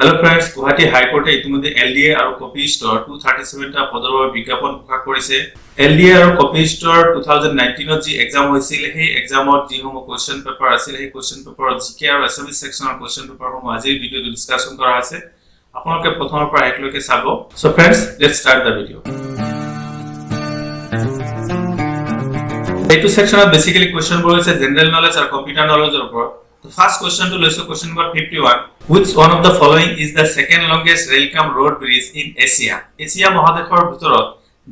Hello friends, Guwahati हाईकोर्टे इतिमध्ये LDA और कपि store 237 টা পদৰ বাবে বিজ্ঞাপন প্ৰকাশ কৰিছে। এলডিএ আৰু কপি স্টোৰ 2019 ত যি এক্সাম হৈছিল সেই এক্সামত যিসমূহ কোৱেশ্চন পেপাৰ আছিল সেই কোৱেশ্চন পেপাৰত জিকে আৰু এছএমএছ সেকশনৰ কোৱেশ্চন পেপাৰসমূহ আজিৰ ভিডিঅ'ত ডিসকাশন কৰা আছে। আপোনালোকে প্ৰথমৰ পৰা একলৈকে চাব। So friends, let's start the video'. এইটো সেকশনত বেসিক্যালি কোৱেশ্চনবোৰ হৈছে জেনাৰেল নলেজ আৰু কম্পিউটাৰ নলেজৰ ওপৰত। The first question to listen question number 51. Which one of the following is the second longest rail-cum road bridge in Asia? Asia মহাদেশৰ ভিতৰত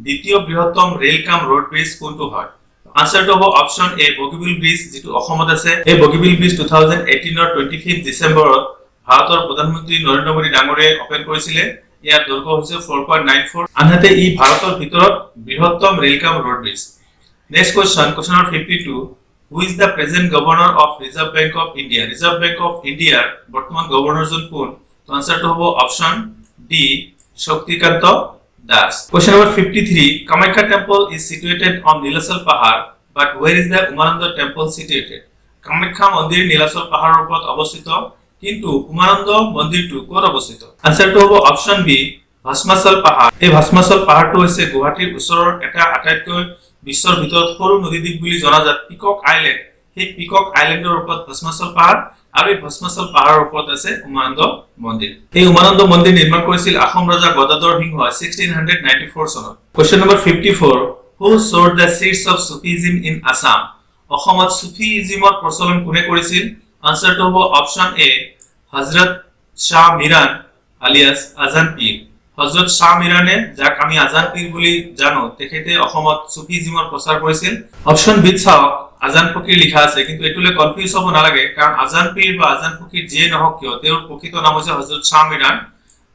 দ্বিতীয় বৃহত্তম ৰেল-কাম road bridge কোনটো হয়? Answer to হ'ব option A, বগীবিল ব্ৰিজ, যিটো অসমত আছে। এই বগীবিল ব্ৰিজ 2018 ৰ 25 ডিসেম্বৰত ভাৰতৰ প্ৰধানমন্ত্ৰী নৰেন্দ্ৰ মোদী ডাঙৰীয়াই ওপেন কৰিছিলে। ইয়াৰ দৈৰ্ঘ্য হৈছে 4.94, আনহাতে ই ভাৰতৰ ভিতৰত বৃহত্তম ৰেল-কাম road bridge। Next question number 52. Who is the present governor of Reserve Bank of India? Reserve Bank of India বৰ্তমান গভৰ্ণৰ জন কোন? তো আনসার তো হ'ব option D, Shaktikanta Das. Question number 53. Kamakhya temple is situated on Nilachal Pahar, but where is the Umananda temple situated? Kamakhya মন্দিৰ নীলাচল পাহাৰৰ ওপৰত অৱস্থিত, কিন্তু উমানন্দ মন্দিৰটো ক'ত অৱস্থিত? আনসাৰ তো হ'ব অপশন বি, ভাস্মাচল পাহাৰ। এই ভাস্মাচল পাহাৰটো হৈছে গুৱাহাটীৰ ওচৰৰ এটা আটাইতকৈ বিশ্বৰ ভিতৰত সৰু নদীদ্বীপ বুলি জনাজাত পিকক আইল্যান্ড। সেই পিকক আইল্যান্ডৰ ওপৰত ভাস্মাচল পাহাৰ আৰু এই ভাস্মাচল পাহাৰৰ ওপৰত আছে উমানন্দ মন্দিৰ। এই উমানন্দ মন্দিৰ নিৰ্মাণ কৰিছিল আহোম ৰজা গদাধৰ সিংহ 1694 চনত। Question number 54. Who sowed the seeds of Sufism in Assam? অসমত সুফিজমৰ প্ৰচলন কোনে কৰিছিল? আনসাৰ তো হ'ব option A, Hazrat Shah Miran alias Azan Pir. Hazrat Shah মিৰাণে, যাক আমি আজান পীৰ বুলি জানো, তেখেতে অসমত সুফিজমৰ প্ৰচাৰ কৰিছিল। অপশন বি চাওক, আজান ফকিৰ লিখা আছে, কিন্তু এটুলে কনফিউজ হ'ব নালাগে, কাৰণ আজান পীৰ বা আজান ফকিৰ যিয়ে নহওক কিয় তেওঁৰ প্ৰকৃত নাম হৈছে হযৰত শাহ মিৰাণ।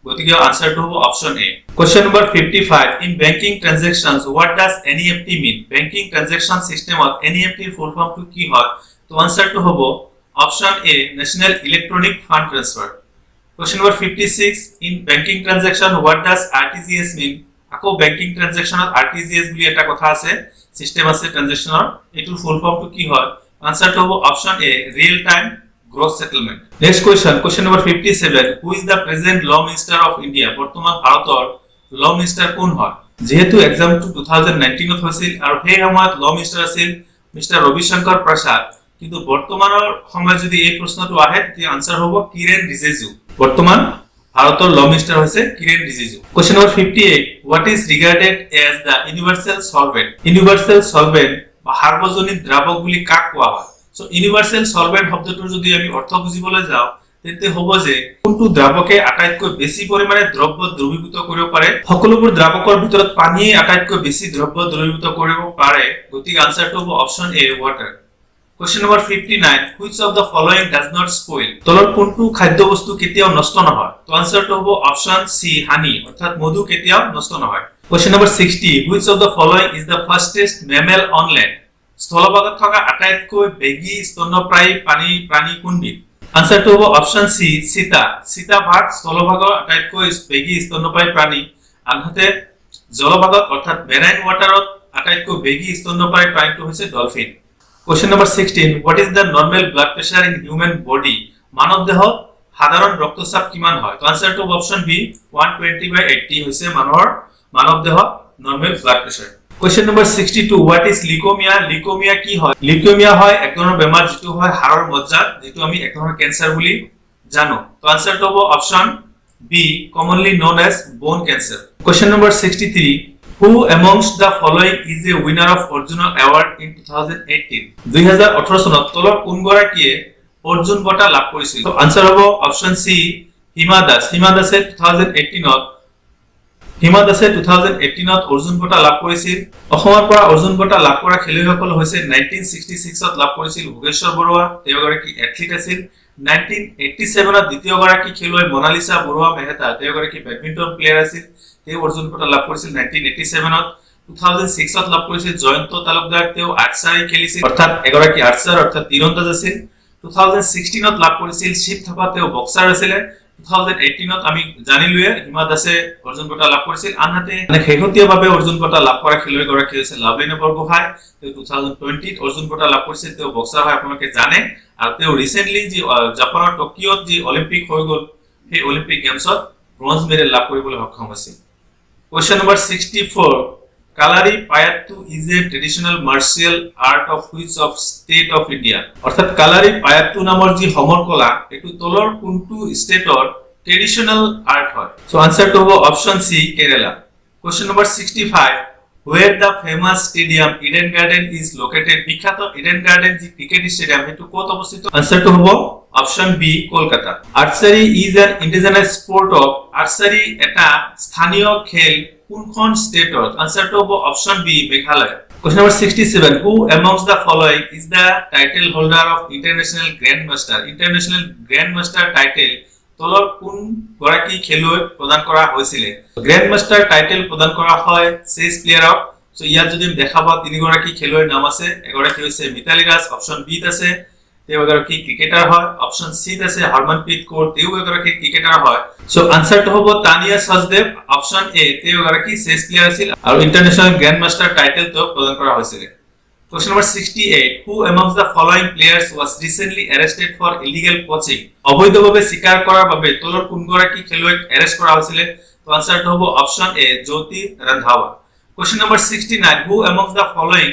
গতিকে আনসার তো হ'ব option A. Question number 55. In banking transactions, what does NEFT mean? Banking transaction systemত NEFT ৰ ফুল ফৰ্মটো কি হয়? তো আনসার তো হ'ব option A, national electronic fund transfer. Question number 56. In banking transaction, what does RTGS mean? আকৌ banking transactionত RTGS বুলি এটা কথা আছে, সিস্টেম আছে ট্ৰানজেকশনৰ, এটোৰ ফুল ফৰ্মটো কি হয়? আনসার তো হ'ব option A, real time gross settlement. Next question number 57. Who is the present law minister of India? বৰ্তমান ভাৰতৰ ল মিনিষ্টাৰ কোন হয়? যেহেতু এক্সামটো 2019 ত হৈছিল আৰু সেই সময়ত ল মিনিষ্টাৰ আছিল মিস্টাৰ ৰবিশংকৰ প্ৰসাদ, কিন্তু বৰ্তমানৰ সময়ত যদি এই প্ৰশ্নটো আহে তেতিয়া আনসাৰ হ'ব কিৰেণ ৰিজিজু। বৰ্তমান ভাৰতৰ ল মিনিষ্টাৰ হৈছে Kiren Rijiju. Question number 58. What is regarded as the universal solvent? Universal solvent বা সাৰ্বজনীন দ্ৰাৱক বুলি কাক কোৱা হয়? সো ইউনিভাৰ্সেল সলভেন্ট শব্দটোৰ যদি আমি অৰ্থ বুজিবলৈ যাওঁ তেন্তে হ'ব যে কোনটো দ্ৰাৱকে আটাইতকৈ বেছি পৰিমাণে দ্ৰব্য দ্ৰৱীভূত কৰিব পাৰে। সকলোবোৰ দ্ৰাৱকৰ ভিতৰত পানীয়ে আটাইতকৈ বেছি দ্ৰব্য দ্ৰৱীভূত কৰিব পাৰে, গতিকে আনসাৰটো হ'ব option A, water. Question number 59. Which of the following does not spoil? তলৰ কোনটো খাদ্য বস্তু কেতিয়াও নষ্ট নহয়? তো আনসাৰটো হ'ব অপশন সি, হানি, অৰ্থাৎ মধু কেতিয়াও নষ্ট নহয়। Question number 60. Which of the following is the fastest mammal on land? স্থলভাগত থকা আটাইতকৈ বেগী স্তন্যপ্ৰায়ী প্ৰাণী কোনবিধ? আনসাৰটো হ'ব অপশন সি, চিতা। চিতাভাগ স্থলভাগৰ আটাইতকৈ বেগী স্তন্যপ্ৰায়ী প্ৰাণী, আনহাতে জলভাগত অৰ্থাৎ মেৰাইন ৱাটাৰত আটাইতকৈ বেগী স্তন্যপ্ৰায়ী প্ৰাণীটো হৈছে dolphin. Question number 16. What is the normal blood pressure in human body? মানৱ দেহত সাধাৰণ ৰক্তচাপ কিমান হয়? তো আনসাৰটো হ'ব অপশন বি, 120/80 হৈছে মানৱ দেহত normal blood pressure. Question number 62. What is leukemia? Leukemia কি হয়? Leukemia হয় এক ধৰণৰ বেমাৰ যিটো হয় হাড়ৰ মজ্জাত, যিটো আমি এক ধৰণৰ ক্যান্সাৰ বুলি জানো। তো আনসাৰটো হ'ব option B, commonly known as bone cancer. Question number 63. Who amongst the following is a winner of Arjuna Award in 2018? 2018 চনত তলৰ কোন গৰাকীয়ে অৰ্জুন বঁটা লাভ কৰিছিল? তো আনসাৰ হ'ব অপশন সি, হিমা দাস। হিমা দাসে 2018ত অৰ্জুন বঁটা লাভ কৰিছিল। অসমৰ পৰা অৰ্জুন বঁটা লাভ কৰা খেলুৱৈসকল হৈছে 1966ত লাভ কৰিছিল ভোগেশ্বৰ বৰুৱা, তেওঁ এগৰাকী এথলীট আছিল। 1987ত দ্বিতীয় গৰাকী খেলুৱৈ মনালিসা বৰুৱা মেহতা, তেওঁ এগৰাকী বেডমিণ্টন প্লেয়াৰ আছিল, তেওঁ অৰ্জুন বঁটা লাভ কৰিছিল 1987ত। 2006ত লাভ কৰিছিল জয়ন্ত তালুকদাৰ, তেওঁ আৰ্চাৰী খেলিছিল, অৰ্থাৎ এগৰাকী আৰ্চাৰ অৰ্থাৎ তীৰন্দাজ আছিল। 2016ত লাভ কৰিছিল শিৱ থাপা, তেওঁ বক্সাৰ আছিল। 2018ত আমি জানিলোৱে হিমা দাসে অৰ্জুন বঁটা লাভ কৰিছিল। আনহাতে শেহতীয়াভাৱে অৰ্জুন বঁটা লাভ কৰা খেলুৱৈগৰাকী হৈছে লাভলীনা বৰগোহাঁই, তেওঁ 2020ত অৰ্জুন বঁটা লাভ কৰিছিল, তেওঁ বক্সাৰ হয় আপোনালোকে জানে। আৰু তেওঁ ৰিসেন্টলি যি জাপানৰ টকিঅত যি অলিম্পিক হৈ গ'ল সেই অলিম্পিক গেমছত ব্ৰঞ্জ মেডেল লাভ কৰিবলৈ সক্ষম হৈছিল। Question number 64 Kalari Payattu is a traditional martial art of which of state of India. অৰ্থাৎ কালাৰি পায়াট্টু নামৰ যি সমৰ কলা এইটো তলৰ কোনটো ষ্টেটৰ ট্ৰেডিশনেল আৰ্ট হয়? সো আনসাৰটো হ'ব option C Kerala. Question number 65 where the famous stadium Eden Garden is located। বিখ্যাত ইডেন গার্ডেন যি ক্রিকেট স্টেডিয়াম এটো কত অবস্থিত? আনসারটো হ'ব option B Kolkata. Archery is an indigenous sport of. Archery এটা স্থানীয় খেল কোনখন স্টেটৰ? আনসাৰটো হ'ব option B Meghalaya. Question number 67 who amongst the following is the title holder of international grandmaster। International grandmaster title তলৰ কোন গৰাকী খেলুৱৈক প্ৰদান কৰা হৈছিল? গ্ৰ্যান্ডমাস্টাৰ টাইটেল প্ৰদান কৰা হয় চেছ প্লেয়াৰক। সো ইয়াত যদি দেখা পাওঁ তিনি গৰাকী খেলুৱৈৰ নাম আছে। এগৰাকী হৈছে মিতালী ৰাজ, অপশন বি ত আছে, তেওঁ এগৰাকী ক্ৰিকেটাৰ হয়। অপশন সি ত আছে হৰমনপ্ৰীত কৌৰ, তেওঁ এগৰাকী ক্ৰিকেটাৰ হয়। সো আনসাৰটো হ'ব তানিয়া সচদেৱ, অপশন এ, তেওঁ এগৰাকী চেছ প্লেয়াৰ আছিল আৰু ইন্টাৰনেশ্যনেল গ্ৰ্যান্ডমাস্টাৰ টাইটেল তেওঁক প্ৰদান কৰা হৈছিল। Question number 68 who amongst the following players was recently arrested for illegal poaching। অবৈধভাৱে শিকাৰ কৰাৰ বাবে তলৰ কোন গৰাকী খেলুৱৈক এৰেষ্ট কৰা হৈছিল? তো আনসাৰটো হ'ব option A Jyoti Randhawa. Question number 69 who amongst the following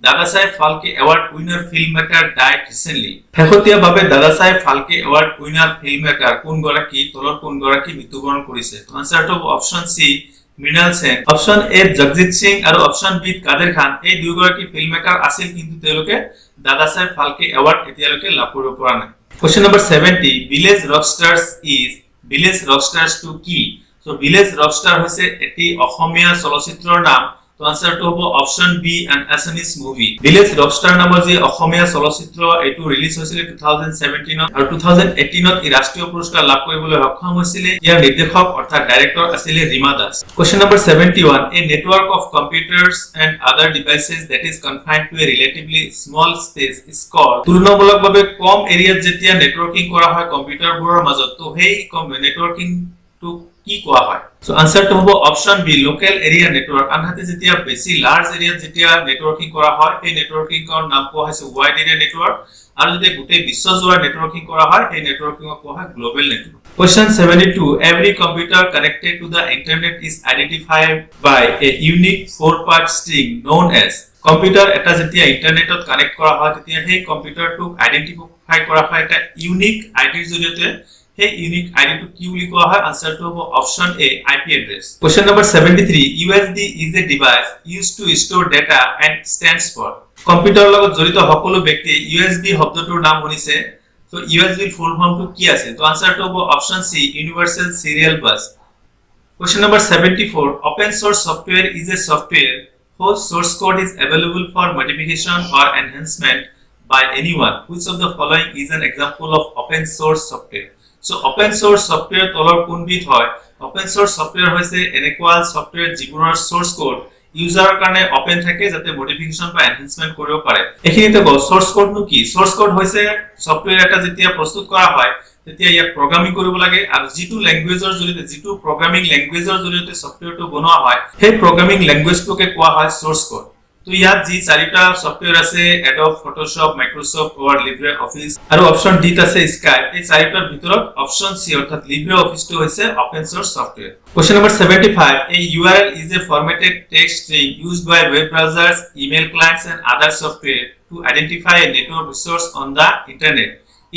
Dadasaheb Phalke award winner film maker died recently. শেহতীয়াভাৱে Dadasaheb Phalke award winner film maker কোন গৰাকী তলৰ কোন গৰাকী মৃত্যুবৰণ কৰিছে? তো আনসাৰটো হ'ব option C Mrinal Sen. Option A Jagjit Singh আৰু অপশন বি কাদেৰ খান, এই দুইগৰাকী ফিল্ম মেকাৰ আছিল কিন্তু তেওঁলোকে দাদাসাহেব ফালকে এৱাৰ্ড এতিয়ালৈকে লাভ কৰিব পৰা নাই। Question number 70 village rockstars is. Village rockstars two কি? সো ভিলেজ ৰকষ্টাৰ হৈছে এটি অসমীয়া চলচ্চিত্ৰৰ নাম। তো আনসাৰটো হ'ব option B an Assamese movie. Village rockstar নামৰ যি অসমীয়া চলচ্চিত্ৰ এইটো ৰিলিজ হৈছিল 2017 আৰু 2018 ই ৰাষ্ট্ৰীয় পুৰস্কাৰ লাভ কৰিবলৈ সক্ষম হৈছিল। ইয়াৰ নিৰ্দেশক অৰ্থাৎ ডাইৰেক্টৰ আছিল Rima Das. Question number 71 a network of computers and other devices that is confined to a relatively small space is called. তুলনামূলকভাৱে কম এৰিয়াত যেতিয়া নেটৱৰ্কিং কৰা হয় কম্পিউটাৰবোৰৰ মাজত, তো সেই নেটৱৰ্কিংটো কি কোৱা হয়? সো আনসাৰটো হ'ব option B local area network. আনহাতে যেতিয়া বেছি লাৰ্জ এৰিয়াত যেতিয়া নেটৱৰ্কিং কৰা হয় এই নেটৱৰ্কিংৰ নাম কোৱা হৈছে ৱাইড এৰিয়া নেটৱৰ্ক, আৰু যেতিয়া গোটেই বিশ্বজোৰা নেটৱৰ্কিং কৰা হয় এই নেটৱৰ্কিংক কোৱা হয় global network. Question 72 every computer connected to the internet is identified by a unique four-part string known as। Computer এটা যেতিয়া ইন্টাৰনেটত কানেক্ট কৰা হয় তেতিয়া সেই কম্পিউটাৰটোক আইডেন্টিফাই কৰা হয় এটা ইউনিক আইডিৰ জৰিয়তে। সেই ইউনিক আইডিটো কি বুলি কোৱা হয়? আনসাৰটো হ'ব option A IP address. Question number 73 USB is a device used to store data and stands for. কম্পিউটাৰৰ লগত জড়িত সকলো ব্যক্তিয়ে ইউএছবি শব্দটোৰ নাম শুনিছে। তো ইউএছবিৰ ফুল ফৰ্মটো কি আছে? তো আনসাৰটো হ'ব option C universal serial bus. Question number 74 open source software is a software whose source code is available for modification or enhancement by anyone which of the following is an example of open source software। So open source software তলৰ কোনবিধ হয়? Open source software হৈছে এনেকুৱা software যিবোৰৰ source code ইউজাৰৰ কাৰণে open থাকে যাতে মডিফিকেশন বা এনহান্সমেন্ট কৰিব পাৰে। এখিনিতে সোৰ্স কোডনো কি? সোৰ্স কোড হৈছে সফটওয়্যাৰ এটা যেতিয়া প্ৰস্তুত কৰা হয় তেতিয়া ইয়াক প্ৰগ্ৰামিং কৰিব লাগে আৰু যিটো ল্যাঙ্গুৱেজৰ জৰিয়তে যিটো প্ৰগ্ৰামিং ল্যাঙ্গুৱেজৰ জৰিয়তে সফটওয়্যাৰটো বনোৱা হয় সেই প্ৰগ্ৰামিং ল্যাঙ্গুৱেজটোকে কোৱা হয় সোৰ্স কোড। তো ইয়াত যি চাৰিটা সফটওয়্যাৰ আছে Adobe, Photoshop, Microsoft Word, libre office আৰু অপশন ডি আছে স্কাইপ। এই চাৰিটাৰ ভিতৰত অপশন সি অৰ্থাৎ লিব্ৰে অফিসটো হৈছে open source software. Question number 75 a URL is a formatted text string used by web browsers, email clients and other software to identify a network resource on the internet।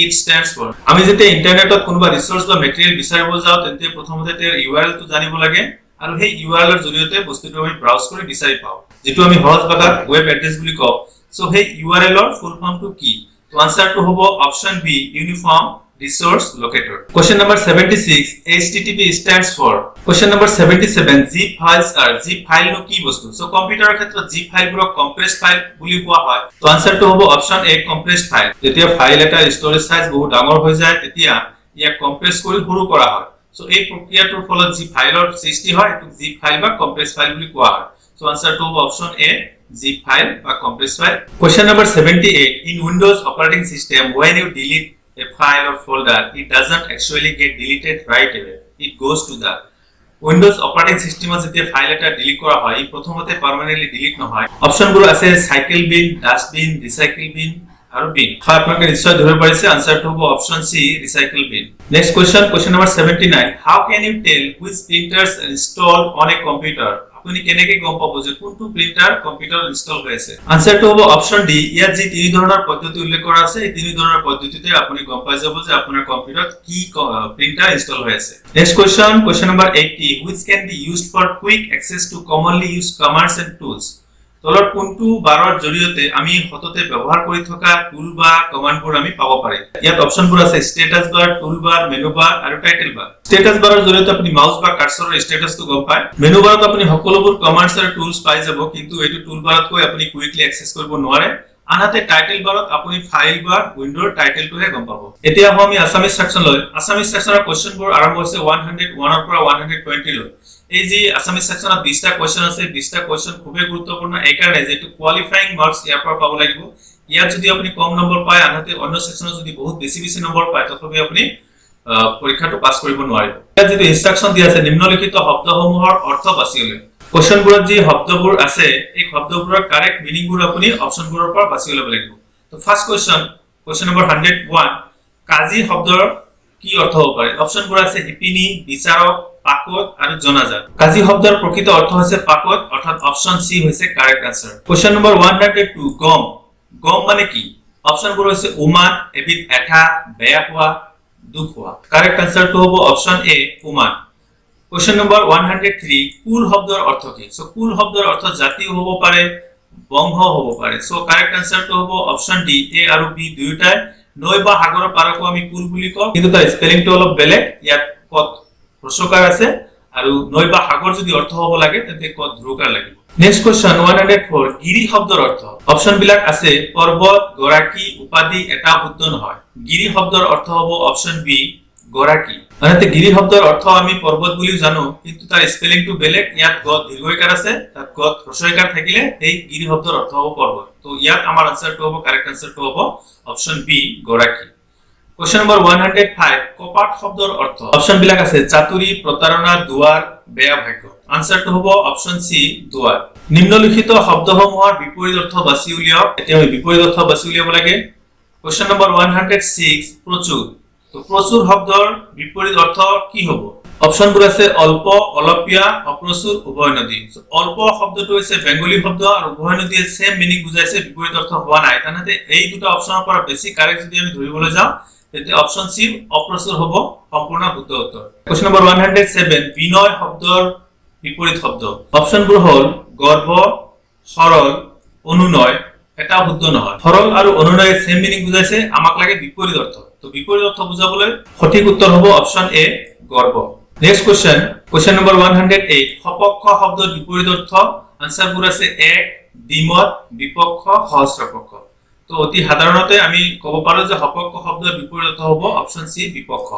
It stands for। আমি যেতিয়া ইন্টাৰনেটত কোনোবা resource বা material বিচাৰিব যাওঁ তেন্তে প্ৰথমতে তাৰ URL টো জানিব লাগে আৰু সেই URL ৰ জৰিয়তে বস্তুটো আমি ব্ৰাউজ কৰি বিচাৰি পাওঁ, যেটো আমি সহজ ভাষাত ওয়েব এড্ৰেছ বুলি কওঁ। সো সেই URL ৰ ফুল ফৰ্মটো কি? তো আনসাৰটো হ'ব option B uniform resource locator. Question number 76 HTTP stands for। Question number 77 zip files are। zip file নো কি বস্তু? সো কম্পিউটাৰৰ ক্ষেত্ৰত zip ফাইলবোৰক কম্প্ৰেসড ফাইল বুলি কোৱা হয়। তো আনসাৰটো হ'ব অপশন এ কম্প্ৰেসড ফাইল। যেতিয়া ফাইল এটা ষ্টৰেজ সাইজ বহুত ডাঙৰ হৈ যায় তেতিয়া ইয়াক কম্প্ৰেস কৰি সৰু কৰা হয়। সো এই প্ৰক্ৰিয়াটোৰ ফলত যি ফাইলৰ সৃষ্টি হয় এটো zip ফাইল বা কম্প্ৰেসড ফাইল বুলি কোৱা হয়। সো আনসাৰটো হ'ব অপশন এ zip file বা compressed file। Question number 78 in Windows operating system when you delete a file or folder it doesn't actually get deleted right away, it goes to the Windows operating system যেতিয়া file এটা delete কৰা হয় ই প্ৰথমতে permanently delete নহয়। অপশনবোৰ আছে cycle bin, dustbin, recycle bin আৰু বিন হয় আপোনালোকে নিশ্চয় ধৰিব পাৰিছে আনসাৰটো হ'ব option C recycle bin next question number 79 how can you tell which printers installed on a computer আপুনি কেনেকৈ গম পাব যে কোনটো প্ৰিন্টাৰ কম্পিউটাৰ ইনষ্টল হৈ আছে আনসাৰটো হ'ব অপচন ডি ইয়াত যি তিনি ধৰণৰ পদ্ধতি উল্লেখ কৰা আছে এই তিনি ধৰণৰ পদ্ধতিতে আপুনি গম পাই যাব যে আপোনাৰ কম্পিউটাৰত কি প্ৰিন্টাৰ ইনষ্টল হৈ আছে next question number 80 which can be used for quick access to commonly used commands and tools তলৰ কোনটো বাৰৰ জৰিয়তে আমি হততে ব্যৱহাৰ কৰি থকা টুল বা কমান্ডবোৰ আমি পাব পাৰি ইয়াত অপচনবোৰ আছে স্ট্যাটাস বাৰ টুল বাৰ মেনু বাৰ আৰু টাইটেল বাৰ স্ট্যাটাস বাৰৰ জৰিয়তে আপুনি মাউস বা কাৰ্সৰৰ স্ট্যাটাসটো গম পায় মেনু বাৰত আপুনি সকলোবোৰ কমান্ডছ আৰু টুলছ পাই যাব কিন্তু এইটো টুল বাৰত কৈ আপুনি কুইকলি এক্সেছ কৰিব নোৱাৰে আনহাতে টাইটেল বাৰত আপুনি ফাইল বা উইন্ডোৰ টাইটেলটোহে গম পাব এতিয়া আমি আসামিজ সেকশন লৈ আসামিজ সেকশনৰ কোৱেশ্চনবোৰ আৰম্ভ হৈছে 101 ৰ পৰা 120 লৈ এই যে আসামিজ সেকশনত 20টা কোৱেশ্চন আছে 20টা কোৱেশ্চন খুবই গুৰুত্বপূৰ্ণ এই কাৰণে যে এটো কোৱালিফাইং মাৰ্কস ইয়াৰ পৰা পাব লাগিব ইয়াত যদি আপুনি কম নম্বৰ পায় আনহাতে অন্য সেকশনত যদি বহুত বেছি নম্বৰ পায় তথাপি আপুনি পৰীক্ষাটো পাছ কৰিব নোৱাৰিব ইয়াত যদি ইনষ্ট্ৰাকচন দিয়া আছে নিম্নলিখিত শব্দসমূহৰ অৰ্থ বাছি উলিয়াওক কোৱেশ্চনবোৰত যি শব্দবোৰ আছে এই শব্দবোৰৰ কাৰেক্ট মিনিংবোৰ আপুনি অপচনবোৰৰ পৰা বাছি উলিয়াব লাগিব তো ফাৰ্স্ট কোৱেশ্চন নম্বৰ 101 কাজী শব্দৰ কি অৰ্থ হ'ব পাৰে অপচনবোৰ আছে হিপিনি বিচাৰক পাকত আৰু জনাজাত কাজী শব্দৰ প্ৰকৃত অৰ্থ হৈছে পাকত অৰ্থাৎ অপচন সি হৈছে কাৰেক্ট আনসাৰ কোৱেশ্চন নম্বৰ 102 গম মানে কি অপচনবোৰ হৈছে উমান এবিধ এঠা বেয়া হোৱা দুখ হোৱা কাৰেক্ট আনসাৰটো হ'ব অপশন এ উমান কোশ্চেন নম্বৰ 103 কুল শব্দৰ অৰ্থ কি সো কুল শব্দৰ অৰ্থ জাতি হ'ব পাৰে বংশ হ'ব পাৰে সো কাৰেক্ট আনসাৰটো হ'ব অপশন ডি এ আৰু বি দুয়োটাই নৈ বা সাগৰৰ পাৰকো আমি কুল বুলি কওঁ কিন্তু তাৰ স্পেলিংটো অলপ বেলেগ ইয়াত পদ হ্ৰস্বকাৰ আছে আৰু নৈ বা সাগৰ যদি অৰ্থ হ'ব লাগে তেন্তে পদ ধ্ৰুৱকাৰ লাগিব নেক্সট কোশ্চেন 104 গিৰি শব্দৰ অৰ্থ অপশন বিলাক আছে পৰ্বত গৰাকী উপাধি এটা শুদ্ধ নহয় গিৰি শব্দৰ অৰ্থ হ'ব অপশন বি গৰাকী মানে গিৰি শব্দৰ অৰ্থ আমি পৰ্বত বুলি জানো কিন্তু তাৰ স্পেলিংটো বেলেগ ইয়াত গ দীৰ্ঘইকাৰ আছে তাত গ হ্ৰস্বইকাৰ থাকিলে এই গিৰি শব্দৰ অৰ্থ হ'ব পৰ্বত তো ইয়াত আমাৰ আনসাৰটো হ'ব কাৰেক্ট আনসাৰটো হ'ব অপশন বি গৰাকী কোশ্চেন নম্বৰ 105 কপাট শব্দৰ অৰ্থ অপশন বিলাক আছে চাতুৰী প্ৰতাৰণা দুৱাৰ বেয়া ভাগ্য আনসাৰটো হ'ব অপশন সি দুৱাৰ নিম্নলিখিত শব্দসমূহৰ বিপৰীত অৰ্থ বাছি উলিয়াওক এতিয়া আমি বিপৰীত অৰ্থ বাছি উলিয়াব লাগে কোশ্চেন নম্বৰ 106 প্ৰচুৰ তো প্ৰচুৰ শব্দৰ বিপৰীত অৰ্থ কি হ'ব অপশনবোৰ আছে অল্প অলপীয়া অপ্ৰচুৰ উভয় নদী অল্প শব্দটো হৈছে বেঙ্গলী শব্দ আৰু উভয় নদীয়ে সেম মিনিং বুজাইছে বিপৰীত অৰ্থ হোৱা নাই তানতে এই দুটা অপশনৰ পৰা বেছি কাৰেক্ট যদি আমি ধৰিবলৈ যাওঁ তেন্তে অপশন সি অপ্ৰচুৰ হ'ব সম্পূৰ্ণ শুদ্ধ উত্তৰ কোশ্চেন নম্বৰ 107 বিনয় শব্দৰ বিপৰীত শব্দ অপশনবোৰ হ'ল গৰ্ব সৰল অনুনয় এটা শুদ্ধ নহয় সৰল আৰু অনুনয় সেম মিনিং বুজাইছে আমাক লাগে বিপৰীত অৰ্থ তো বিপৰীত অৰ্থ বুজাবলৈ সঠিক উত্তৰ হ'ব অপশন এ গৰ্ব নেক্সট কোশ্চেন নম্বৰ 108 সপক্ষ শব্দৰ বিপৰীত অৰ্থ আনসাৰবোৰ আছে এক দ্বিমত বিপক্ষ সহস্ৰপক্ষ তো অতি সাধাৰণতে আমি ক'ব পাৰো যে সপক্ষ শব্দৰ বিপৰীত অৰ্থ হ'ব অপশন সি বিপক্ষ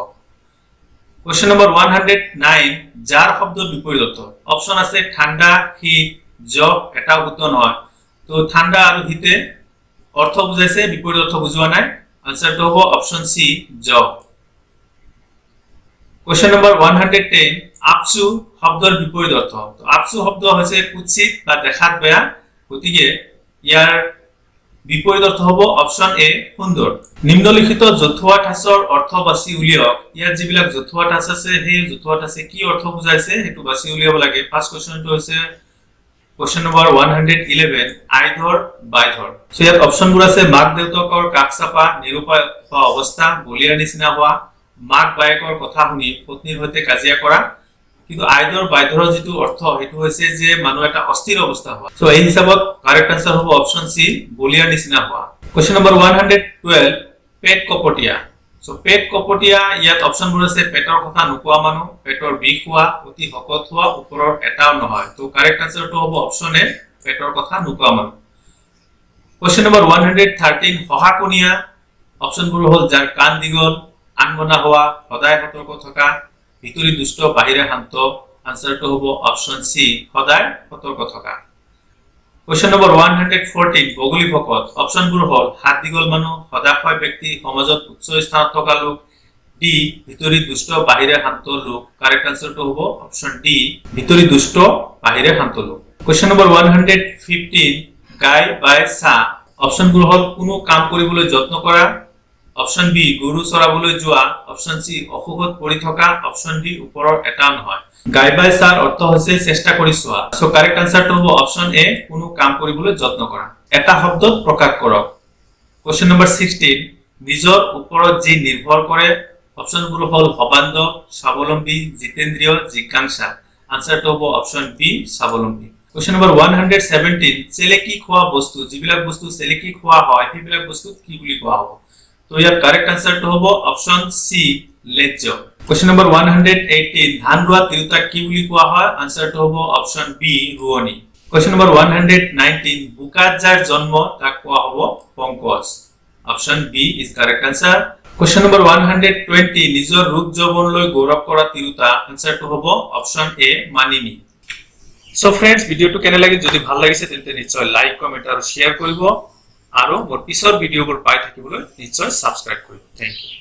কোশ্চেন নম্বৰ 109 যাৰ শব্দৰ বিপৰীত অৰ্থ অপশন আছে ঠাণ্ডা শীত জ্বৰ এটা শুদ্ধ নহয় তো ঠাণ্ডা আৰু শীতে অৰ্থ বুজাইছে বিপৰীত অৰ্থ বুজোৱা নাই আনসাৰটো হ'ব অপশন সি জ্বৰ কোশ্চেন নম্বৰ 110 আপসু শব্দৰ বিপৰীত অৰ্থ তো আপসু শব্দ হৈছে কুৎসিত বা দেখাত বেয়া গতিকে ইয়াৰ বিপৰীত অৰ্থ হ'ব অপশন এ সুন্দৰ নিম্নলিখিত জতুৱা ঠাঁচৰ অৰ্থ বাছি উলিয়াওক ইয়াত যিবিলাক জতুৱা ঠাঁচ আছে সেই জতুৱা ঠাঁচে কি অৰ্থ বুজাইছে হেতু বাছি উলিয়াব লাগে ফাৰ্স্ট কোশ্চনটো হৈছে কোশ্চেন নম্বৰ 111 আইধৰ বাইধৰ সো ইয়াত অপশনবোৰ আছে মাক দেউতাকৰ কাক চাপা নিৰুপায় অৱস্থা বলিয়াৰ নিচিনা হোৱা মাক বায়েকৰ কথা শুনি পত্নীৰ সৈতে কাজিয়া কৰা কিন্তু আইধৰ বাইধৰৰ যেটো অৰ্থ হেতু হৈছে যে মানুহ এটা অস্থিৰ অৱস্থা হোৱা সো এই হিচাপত কাৰেক্ট আনসাৰ হ'ব অপশন সি বলিয়াৰ নিচিনা হোৱা কোশ্চেন নম্বৰ 112 পেট কপটিয়া সো পেট কপটিয়া ইয়াত অপশনবোৰ আছে পেটৰ কথা নোকোৱা মানুহ পেটৰ বিষ হোৱা অতি শকত হোৱা ওপৰৰ এটাও নহয় তো কাৰেক্ট আনসাৰটো হ'ব অপশন এ পেটৰ কথা নোকোৱা মানুহ কোশ্চেন নম্বৰ 113 হহাকনিয়া অপশনবোৰ হ'ল যাৰ কাণ দীঘল আনমনা হোৱা সদায় সতৰ্ক থকা ভিতৰি দুষ্ট বাহিৰে শান্ত আনসাৰটো হ'ব অপশন সি সদায় সতৰ্ক থকা কোশ্চেন নম্বৰ 114 বগলী ভকত অপশনবোৰ হ'ল হাত দীঘল মানুহ সদাশয় ব্যক্তি সমাজত উচ্চ স্থানত থকা লোক ডি ভিতৰি দুষ্ট বাহিৰে শান্ত লোক কাৰেক্ট আনসাৰটো হ'ব অপশন ডি ভিতৰি দুষ্ট বাহিৰে শান্ত লোক কোশ্চেন নম্বৰ 115 গাই বাই সা অপশনবোৰ হ'ল কোনো কাম কৰিবলৈ যত্ন কৰা, অপশন বি গৰু চৰাবলৈ যোৱা, অপশন সি অসুখত পৰি থকা, অপশন ডি ওপৰৰ এটা নহয়। গাইবাই সাৰ অৰ্থ হৈছে চেষ্টা কৰি চোৱা। সো কাৰেক্ট আনসাৰটো হ'ব অপশন এ কোনো কাম কৰিবলৈ যত্ন কৰা। এটা শব্দত প্ৰকাশ কৰক। কোশ্চেন নম্বৰ 16 নিজৰ ওপৰত যি নিৰ্ভৰ কৰে, অপশনবোৰ হ'ল সবান্ধব, স্বাৱলম্বী, জিতেন্দ্ৰীয়, জিজ্ঞাসা। আনসাৰটো হ'ব অপশন বি স্বাৱলম্বী। কোশ্চেন নম্বৰ 117 চেলেকি খোৱা বস্তু, যিবিলাক বস্তু চেলেকি খোৱা হয় সেইবিলাক বস্তু কি বুলি কোৱা হ'ব? তো ইয়াৰ কাৰেক্ট আনসাৰটো হ'ব অপশন সি লেজ্জ। কোশ্চেন নম্বৰ 118 ধান ৰোৱা তিৰোতাক কি বুলি কোৱা হয়? আনসাৰটো হ'ব অপশন বি ৰোৱনী। কোশ্চেন নম্বৰ 119 বুকাত যাৰ জন্ম তাক কোৱা হ'ব পংকজ। Option B is correct answer. Question number 120 নিজৰ ৰূপ যৌৱনলৈ গৌৰৱ কৰা তিৰোতা, আনসারটো হ'ব অপশন এ মানিনী। সো ফ্রেন্ডস ভিডিওটো কেনে লাগিল? যদি ভাল লাগিছে তেন্তে নিশ্চয় লাইক, কমেন্ট আৰু শেয়াৰ কৰিব আৰু মোৰ পিছৰ ভিডিওবোৰ পাই থাকিবলৈ নিশ্চয় সাবস্ক্ৰাইব কৰিব। Thank U.